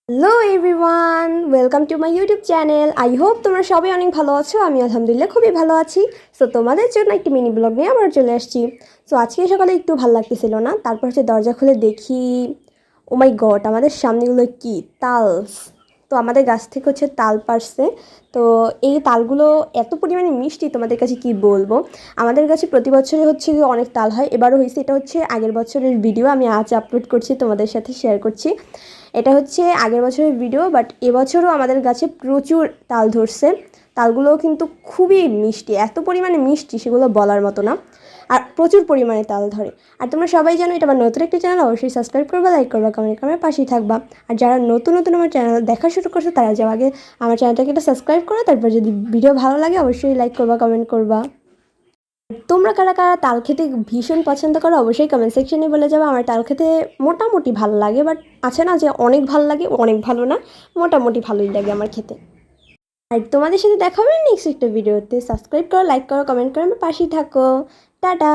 Hello everyone, welcome to my YouTube channel. I hope তোমরা সবাই অনেক ভালো আছো। আমি আলহামদুলিল্লাহ খুবই ভালো আছি। সো তোমাদের জন্য একটি মিনি ব্লগ নিয়ে আবার চলে আসছি। সো আজকে সকালে একটু ভালো লাগতেছিল না, তারপর দরজা খুলে দেখি, ও মাই গড, আমাদের সামনেগুলো কি তাল। তো আমাদের গাছ থেকে তাল পারছে। তো এই তালগুলো এত পরিমাণে মিষ্টি, তোমাদের কাছে কি বলবো। আমাদের কাছে প্রতি বছরই অনেক তাল হয়, এবারও হয়েছে। এটা আগের বছরের ভিডিও, আমি আজ আপলোড করছি, তোমাদের সাথে শেয়ার করছি। এটা আগের বছরের ভিডিও, বাট এবছরও আমাদের গাছে প্রচুর তাল ধরছে। তালগুলোও কিন্তু খুবই মিষ্টি, এত পরিমাণে মিষ্টি সেগুলো বলার মতো না। আর প্রচুর পরিমাণে তাল ধরে। আর তোমরা সবাই জানো এটা আমার নতুন একটি চ্যানেল, অবশ্যই সাবস্ক্রাইব করবা, লাইক করবা, কমেন্ট করবা, পাশেই থাকবা। আর যারা নতুন নতুন আমার চ্যানেল দেখা শুরু করছো তারা যাও আগে আমার চ্যানেলটাকে একটা সাবস্ক্রাইব করো, তারপর যদি ভিডিও ভালো লাগে অবশ্যই লাইক করবা, কমেন্ট করবা। তোমরা কারা কারা তাল খেতে ভীষণ পছন্দ করো অবশ্যই কমেন্ট সেকশনে বলে যাবে। আমার তাল খেতে মোটামুটি ভালো লাগে, বাট আছে না যে অনেক ভালো লাগে, অনেক ভালো না, মোটামুটি ভালোই লাগে আমার খেতে। আর তোমাদের সাথে দেখা হবে নেক্সট একটা ভিডিওতে। সাবস্ক্রাইব করো, লাইক করো, কমেন্ট করো, আমার পাশেই থাকো। টাটা।